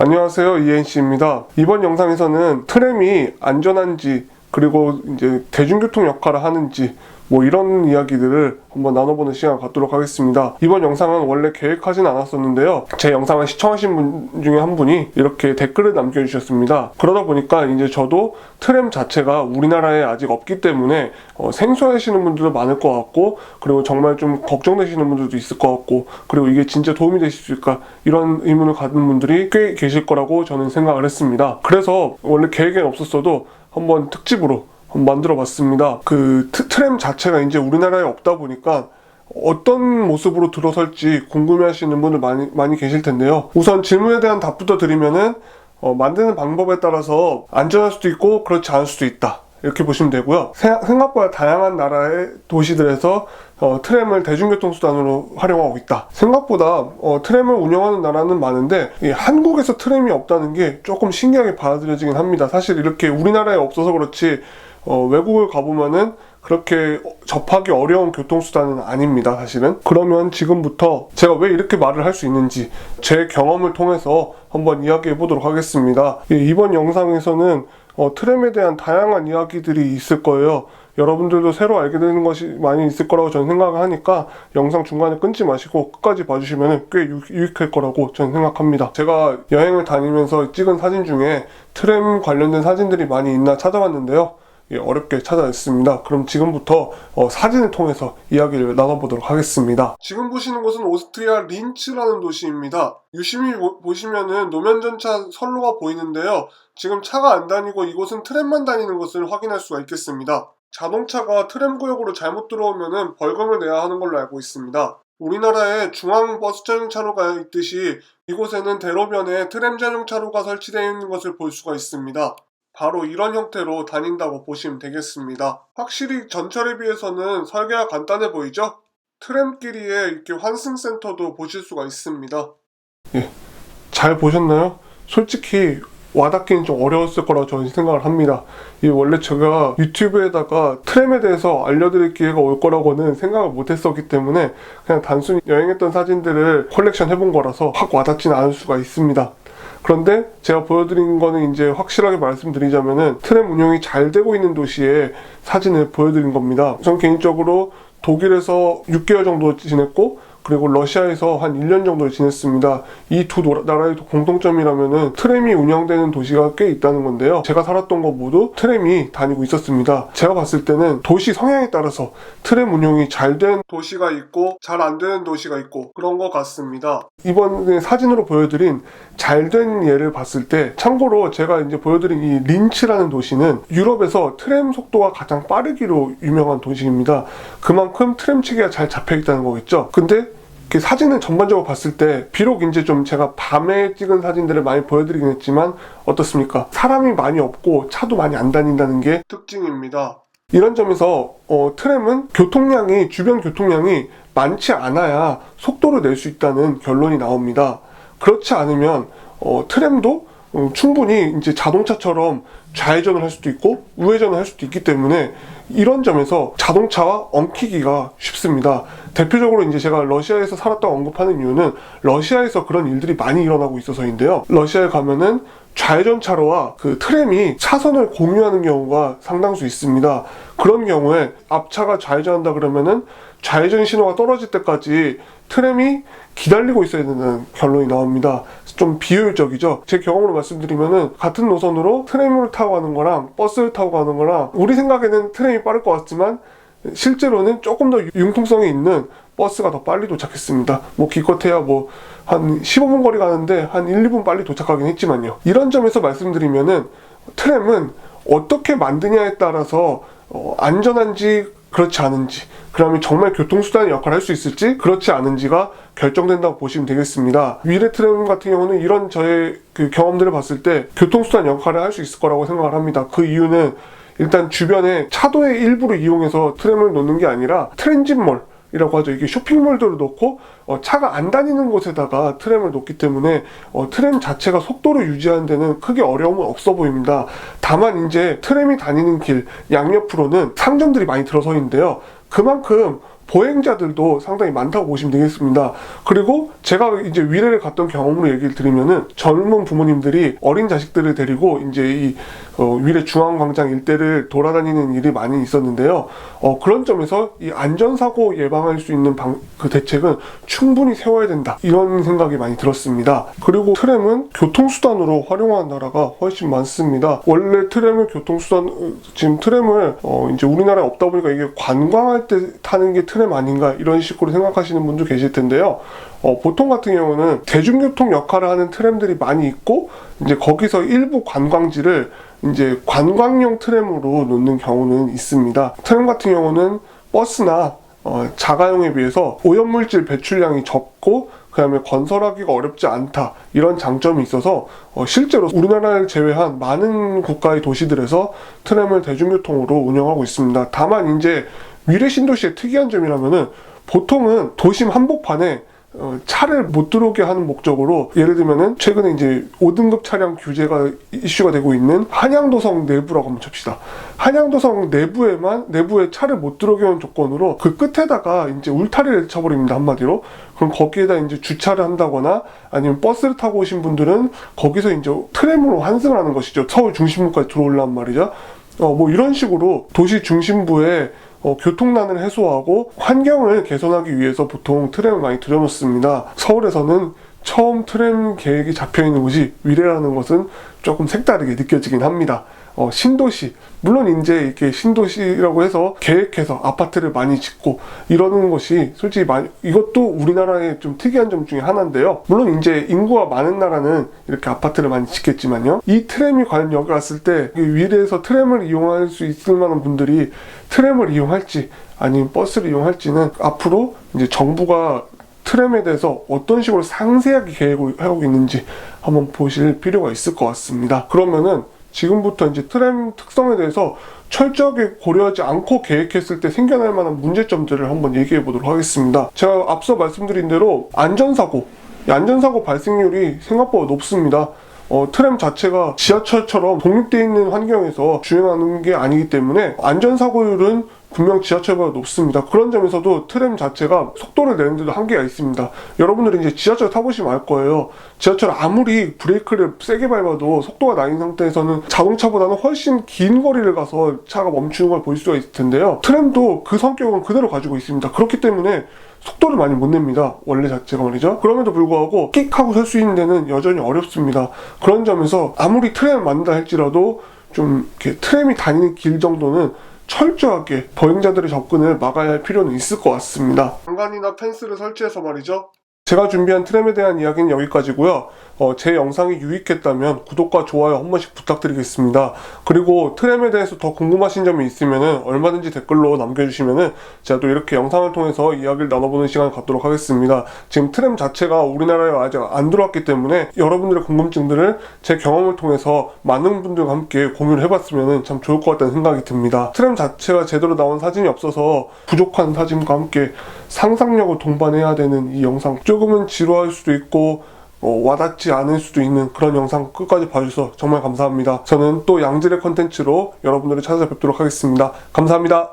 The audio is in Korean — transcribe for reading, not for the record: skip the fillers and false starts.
안녕하세요, 이엔씨입니다. 이번 영상에서는 트램이 안전한지, 그리고 이제 대중교통 역할을 하는지, 이런 이야기들을 한번 나눠보는 시간 갖도록 하겠습니다. 이번 영상은 원래 계획하진 않았었는데요. 제 영상을 시청하신 분 중에 한 분이 이렇게 댓글을 남겨주셨습니다. 그러다 보니까 이제 저도 트램 자체가 우리나라에 아직 없기 때문에 생소하시는 분들도 많을 것 같고, 그리고 정말 좀 걱정되시는 분들도 있을 것 같고, 그리고 이게 진짜 도움이 되실 수 있을까, 이런 의문을 가진 분들이 꽤 계실 거라고 저는 생각을 했습니다. 그래서 원래 계획엔 없었어도 한번 특집으로 만들어 봤습니다. 트램 자체가 이제 우리나라에 없다 보니까 어떤 모습으로 들어설지 궁금해 하시는 분들 많이 계실 텐데요. 우선 질문에 대한 답부터 드리면은, 만드는 방법에 따라서 안전할 수도 있고 그렇지 않을 수도 있다, 이렇게 보시면 되고요. 생각보다 다양한 나라의 도시들에서 트램을 대중교통수단으로 활용하고 있다. 생각보다 트램을 운영하는 나라는 많은데, 한국에서 트램이 없다는 게 조금 신기하게 받아들여지긴 합니다. 사실 이렇게 우리나라에 없어서 그렇지 외국을 가보면은 그렇게 접하기 어려운 교통수단은 아닙니다, 사실은. 그러면 지금부터 제가 왜 이렇게 말을 할 수 있는지 제 경험을 통해서 한번 이야기해 보도록 하겠습니다. 이번 영상에서는 트램에 대한 다양한 이야기들이 있을 거예요. 여러분들도 새로 알게 되는 것이 많이 있을 거라고 저는 생각을 하니까 영상 중간에 끊지 마시고 끝까지 봐주시면 꽤 유익할 거라고 저는 생각합니다. 제가 여행을 다니면서 찍은 사진 중에 트램 관련된 사진들이 많이 있나 찾아봤는데요. 어렵게 찾아냈습니다. 그럼 지금부터 사진을 통해서 이야기를 나눠보도록 하겠습니다. 지금 보시는 곳은 오스트리아 린츠라는 도시입니다. 유심히 보시면은 노면전차 선로가 보이는데요. 지금 차가 안 다니고 이곳은 트램만 다니는 것을 확인할 수가 있겠습니다. 자동차가 트램 구역으로 잘못 들어오면은 벌금을 내야 하는 걸로 알고 있습니다. 우리나라에 중앙 버스 전용차로가 있듯이 이곳에는 대로변에 트램 전용차로가 설치되어 있는 것을 볼 수가 있습니다. 바로 이런 형태로 다닌다고 보시면 되겠습니다. 확실히 전철에 비해서는 설계가 간단해 보이죠? 트램끼리에 이렇게 환승센터도 보실 수가 있습니다. 잘 보셨나요? 솔직히 와닿기는 좀 어려웠을 거라고 저는 생각을 합니다. 원래 제가 유튜브에다가 트램에 대해서 알려드릴 기회가 올 거라고는 생각을 못했었기 때문에 그냥 단순히 여행했던 사진들을 컬렉션 해본 거라서 확 와닿지는 않을 수가 있습니다. 그런데 제가 보여드린 거는 이제 확실하게 말씀드리자면은 트램 운영이 잘 되고 있는 도시의 사진을 보여드린 겁니다. 전 개인적으로 독일에서 6개월 정도 지냈고, 그리고 러시아에서 한 1년 정도 지냈습니다. 이 두 나라의 공통점이라면은 트램이 운영되는 도시가 꽤 있다는 건데요. 제가 살았던 곳 모두 트램이 다니고 있었습니다. 제가 봤을 때는 도시 성향에 따라서 트램 운영이 잘 된 도시가 있고 잘 안 되는 도시가 있고 그런 것 같습니다. 이번에 사진으로 보여드린 잘 된 예를 봤을 때, 참고로 제가 이제 보여드린 이 린츠라는 도시는 유럽에서 트램 속도가 가장 빠르기로 유명한 도시입니다. 그만큼 트램 체계가 잘 잡혀 있다는 거겠죠. 근데 이렇게 사진을 전반적으로 봤을 때, 비록 이제 좀 제가 밤에 찍은 사진들을 많이 보여드리긴 했지만 어떻습니까? 사람이 많이 없고 차도 많이 안 다닌다는 게 특징입니다. 이런 점에서 트램은 주변 교통량이 많지 않아야 속도를 낼 수 있다는 결론이 나옵니다. 그렇지 않으면 트램도 충분히 이제 자동차처럼 좌회전을 할 수도 있고 우회전을 할 수도 있기 때문에 이런 점에서 자동차와 엉키기가 쉽습니다. 대표적으로 이제 제가 러시아에서 살았다고 언급하는 이유는 러시아에서 그런 일들이 많이 일어나고 있어서인데요. 러시아에 가면은 좌회전 차로와 트램이 차선을 공유하는 경우가 상당수 있습니다. 그런 경우에 앞차가 좌회전한다 그러면은 좌회전 신호가 떨어질 때까지 트램이 기다리고 있어야 된다는 결론이 나옵니다. 좀 비효율적이죠. 제 경험으로 말씀드리면은 같은 노선으로 트램을 타고 가는 거랑 버스를 타고 가는 거랑, 우리 생각에는 트램이 빠를 것 같지만 실제로는 조금 더 융통성이 있는 버스가 더 빨리 도착했습니다. 기껏해야 한 15분 거리 가는데 한 1, 2분 빨리 도착하긴 했지만요. 이런 점에서 말씀드리면은 트램은 어떻게 만드냐에 따라서 안전한지 그렇지 않은지, 그러면 정말 교통수단의 역할을 할 수 있을지 그렇지 않은지가 결정된다고 보시면 되겠습니다. 위례 트램 같은 경우는 이런 저의 경험들을 봤을 때 교통수단 역할을 할 수 있을 거라고 생각을 합니다. 그 이유는 일단 주변에 차도의 일부를 이용해서 트램을 놓는 게 아니라 트랜짓몰이라고 하죠. 이게 쇼핑몰들을 놓고 차가 안 다니는 곳에다가 트램을 놓기 때문에 트램 자체가 속도를 유지하는 데는 크게 어려움은 없어 보입니다. 다만 이제 트램이 다니는 길 양옆으로는 상점들이 많이 들어서 있는데요. 그만큼 보행자들도 상당히 많다고 보시면 되겠습니다. 그리고 제가 이제 위례를 갔던 경험으로 얘기를 드리면은 젊은 부모님들이 어린 자식들을 데리고 이제 이 위례 중앙광장 일대를 돌아다니는 일이 많이 있었는데요. 그런 점에서 이 안전사고 예방할 수 있는 그 대책은 충분히 세워야 된다, 이런 생각이 많이 들었습니다. 그리고 트램은 교통수단으로 활용하는 나라가 훨씬 많습니다. 원래 트램을 지금 트램을 이제 우리나라에 없다 보니까 이게 관광할 때 타는 게 트램 아닌가, 이런 식으로 생각하시는 분도 계실 텐데요. 보통 같은 경우는 대중교통 역할을 하는 트램들이 많이 있고, 이제 거기서 일부 관광지를 이제 관광용 트램으로 놓는 경우는 있습니다. 트램 같은 경우는 버스나 자가용에 비해서 오염물질 배출량이 적고, 그 다음에 건설하기가 어렵지 않다, 이런 장점이 있어서 실제로 우리나라를 제외한 많은 국가의 도시들에서 트램을 대중교통으로 운영하고 있습니다. 다만 이제 위례 신도시의 특이한 점이라면은 보통은 도심 한복판에 차를 못 들어오게 하는 목적으로, 예를 들면은 최근에 이제 5등급 차량 규제가 이슈가 되고 있는 한양도성 내부라고 한번 칩시다. 한양도성 내부에 차를 못 들어오게 하는 조건으로 그 끝에다가 이제 울타리를 쳐버립니다, 한마디로. 그럼 거기에다 이제 주차를 한다거나 아니면 버스를 타고 오신 분들은 거기서 이제 트램으로 환승을 하는 것이죠. 서울 중심부까지 들어오려면 말이죠. 뭐 이런 식으로 도시 중심부에 교통난을 해소하고 환경을 개선하기 위해서 보통 트램을 많이 들여놓습니다. 서울에서는 처음 트램 계획이 잡혀있는 곳이 위례라는 것은 조금 색다르게 느껴지긴 합니다. 신도시, 물론 이제 이렇게 신도시라고 해서 계획해서 아파트를 많이 짓고 이러는 것이 솔직히 이것도 우리나라의 좀 특이한 점 중에 하나인데요. 물론 이제 인구가 많은 나라는 이렇게 아파트를 많이 짓겠지만요. 이 트램이 과연 여기 왔을 때 위례에서 트램을 이용할 수 있을 만한 분들이 트램을 이용할지 아니면 버스를 이용할지는 앞으로 이제 정부가 트램에 대해서 어떤 식으로 상세하게 계획을 하고 있는지 한번 보실 필요가 있을 것 같습니다. 그러면은 지금부터 이제 트램 특성에 대해서 철저하게 고려하지 않고 계획했을 때 생겨날 만한 문제점들을 한번 얘기해 보도록 하겠습니다. 제가 앞서 말씀드린 대로 안전사고 발생률이 생각보다 높습니다. 트램 자체가 지하철처럼 독립되어 있는 환경에서 주행하는 게 아니기 때문에 안전사고율은 분명 지하철보다 높습니다. 그런 점에서도 트램 자체가 속도를 내는데도 한계가 있습니다. 여러분들이 이제 지하철 타보시면 알 거예요. 지하철 아무리 브레이크를 세게 밟아도 속도가 나인 상태에서는 자동차보다는 훨씬 긴 거리를 가서 차가 멈추는 걸 볼 수가 있을 텐데요. 트램도 그 성격은 그대로 가지고 있습니다. 그렇기 때문에 속도를 많이 못 냅니다, 원래 자체가 말이죠. 그럼에도 불구하고 끽 하고 설 수 있는 데는 여전히 어렵습니다. 그런 점에서 아무리 트램을 만든다 할지라도 좀 이렇게 트램이 다니는 길 정도는 철저하게 보행자들의 접근을 막아야 할 필요는 있을 것 같습니다. 장관이나 펜스를 설치해서 말이죠. 제가 준비한 트램에 대한 이야기는 여기까지고요. 제 영상이 유익했다면 구독과 좋아요 한 번씩 부탁드리겠습니다. 그리고 트램에 대해서 더 궁금하신 점이 있으면 얼마든지 댓글로 남겨주시면 제가 또 이렇게 영상을 통해서 이야기를 나눠보는 시간을 갖도록 하겠습니다. 지금 트램 자체가 우리나라에 아직 안 들어왔기 때문에 여러분들의 궁금증들을 제 경험을 통해서 많은 분들과 함께 공유를 해봤으면 참 좋을 것 같다는 생각이 듭니다. 트램 자체가 제대로 나온 사진이 없어서 부족한 사진과 함께 상상력을 동반해야 되는 이 영상, 조금은 지루할 수도 있고 와닿지 않을 수도 있는 그런 영상 끝까지 봐주셔서 정말 감사합니다. 저는 또 양질의 컨텐츠로 여러분들을 찾아뵙도록 하겠습니다. 감사합니다.